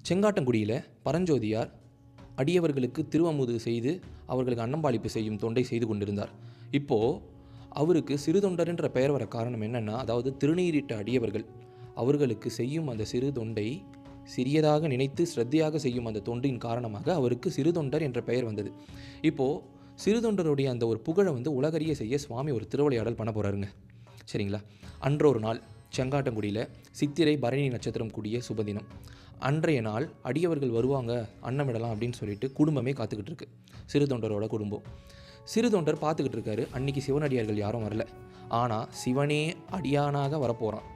செங்காட்டங்குடியில் பரஞ்சோதியார் அடியவர்களுக்கு திருவமுது செய்து அவர்களுக்கு அன்னம்பாளிப்பு செய்யும் தொண்டை செய்து கொண்டிருந்தார். இப்போது அவருக்கு சிறு தொண்டர் என்ற பெயர் வர காரணம் என்னென்னா, அதாவது திருநீரிட்ட அடியவர்கள் அவர்களுக்கு செய்யும் அந்த சிறு தொண்டை சிறியதாக நினைத்து ஸ்ரத்தையாக செய்யும் அந்த தொண்டின் காரணமாக அவருக்கு சிறு தொண்டர் என்ற பெயர் வந்தது. இப்போது சிறு தொண்டருடைய அந்த ஒரு புகழை உலகறிய செய்ய சுவாமி ஒரு திருவிளையாடல் பண்ண போகிறாருங்க. சரிங்களா? அன்றொரு நாள் செங்காட்டங்குடியில் சித்திரை பரணி நட்சத்திரம் கூடிய சுபதினம். அன்றைய நாள் அடியவர்கள் வருவாங்க, அன்னமிடலாம் அப்படின்னு சொல்லிட்டு குடும்பமே காத்துக்கிட்டு இருக்கு. சிறு தொண்டரோட குடும்பம். சிறு தொண்டர் பார்த்துக்கிட்டு இருக்காரு. அன்றைக்கி சிவனடியார்கள் யாரும் வரல. ஆனால் சிவனே அடியானாக வரப்போகிறான்.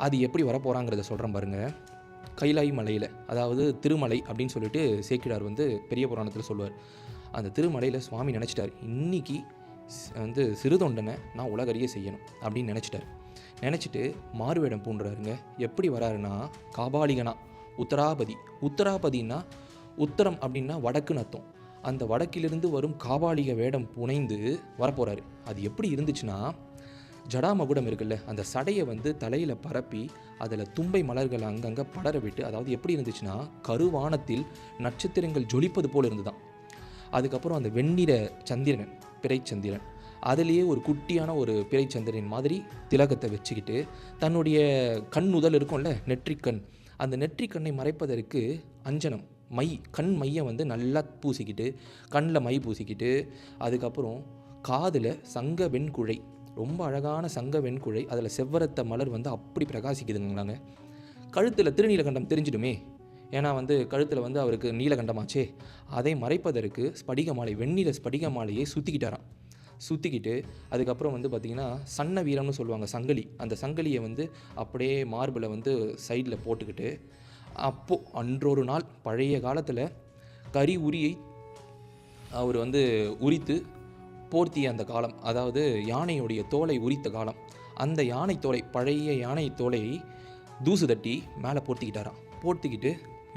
அது எப்படி வரப்போகிறாங்கிறத சொல்கிறேன் பாருங்கள். கைலாய் மலையில், அதாவது திருமலை அப்படின்னு சொல்லிட்டு சேக்கிடார் பெரிய புராணத்தில் சொல்லுவார். அந்த திருமலையில் சுவாமி நினச்சிட்டார், இன்னைக்கு சிறு தொண்டனை நான் உலகறிய செய்யணும் அப்படின்னு நினச்சிட்டு மாறுவேடம் பூண்டுறாருங்க. எப்படி வராருன்னா, காபாலிகனா உத்தராபதினா உத்தரம் அப்படின்னா வடக்குன்னு அர்த்தம். அந்த வடக்கிலிருந்து வரும் காபாலிக வேடம் புனைந்து வரப்போகிறாரு. அது எப்படி இருந்துச்சுன்னா, ஜடாமகுடம் இருக்குல்ல, அந்த சடையை தலையில் பரப்பி அதில் தும்பை மலர்கள் அங்கங்கே படர விட்டு, அதாவது எப்படி இருந்துச்சுன்னா கருவானத்தில் நட்சத்திரங்கள் ஜொலிப்பது போல் இருந்துதான். அதுக்கப்புறம் அந்த வெண்ணிற சந்திரன், பிறைச்சந்திரன், அதிலேயே ஒரு குட்டியான ஒரு பிறைச்சந்திரன் மாதிரி திலகத்தை வச்சுக்கிட்டு தன்னுடைய கண் முதல் இருக்கும்ல, நெற்றிக்கண், அந்த நெற்றிக்கண்ணை மறைப்பதற்கு அஞ்சனம் கண் மையை நல்லா பூசிக்கிட்டு, கண்ணில் மை பூசிக்கிட்டு, அதுக்கப்புறம் காதில் சங்க வெண்குழை, ரொம்ப அழகான சங்க வெண்குழை, அதில் செவ்வரத்த மலர் அப்படி பிரகாசிக்குதுங்களாங்க. கழுத்தில் திருநீலகண்டம் தெரிஞ்சிடுமே, ஏன்னா கழுத்தில் அவருக்கு நீலகண்டமாச்சே. அதை மறைப்பதற்கு ஸ்படிக மாலை, வெண்ணில ஸ்படிக மாலையை சுற்றிக்கிட்டு அதுக்கப்புறம் பார்த்திங்கன்னா சன்ன வீரம்னு சொல்லுவாங்க, சங்கிலி. அந்த சங்கிலியை அப்படியே மார்பில் சைடில் போட்டுக்கிட்டு, அப்போது அன்றொரு நாள் பழைய காலத்தில் கரி உரியை அவர் உரித்து போர்த்திய அந்த காலம், அதாவது யானையுடைய தோலை உரித்த காலம். அந்த யானை தோலை, பழைய யானை தோலை தூசு தட்டி மேலே போர்த்திக்கிட்டு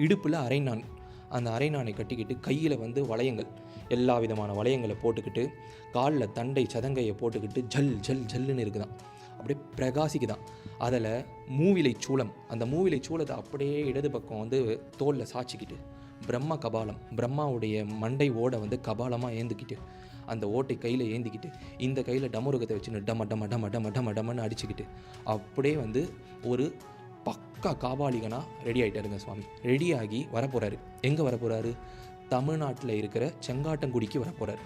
இடுப்பில் அரைநான், அந்த அரைநானை கட்டிக்கிட்டு கையில் வளையங்கள், எல்லா விதமான வளையங்களை போட்டுக்கிட்டு, காலில் தண்டை சதங்கையை போட்டுக்கிட்டு ஜல் ஜல் ஜல்லுன்னு இருக்குதான், அப்படியே பிரகாசிக்குதான். அதில் மூவிலை சூளம், அந்த மூவிலை சூளத்தை அப்படியே இடது பக்கம் தோலில் சாய்ச்சிக்கிட்டு, பிரம்ம கபாலம், பிரம்மாவுடைய மண்டை ஓடை கபாலமாக ஏந்திக்கிட்டு, அந்த ஓட்டை கையில் ஏந்திக்கிட்டு, இந்த கையில் டமருகத்தை வச்சுன்னு டம டம டம டம டம டமன்னு அடிச்சுக்கிட்டு, அப்படியே ஒரு பக்கா காபாலிகனா ரெடி ஆகிட்டாருங்க சுவாமி. ரெடியாகி வரப்போகிறாரு. எங்கே வரப்போகிறாரு? தமிழ்நாட்டில் இருக்கிற செங்காட்டங்குடிக்கு வரப்போகிறாரு.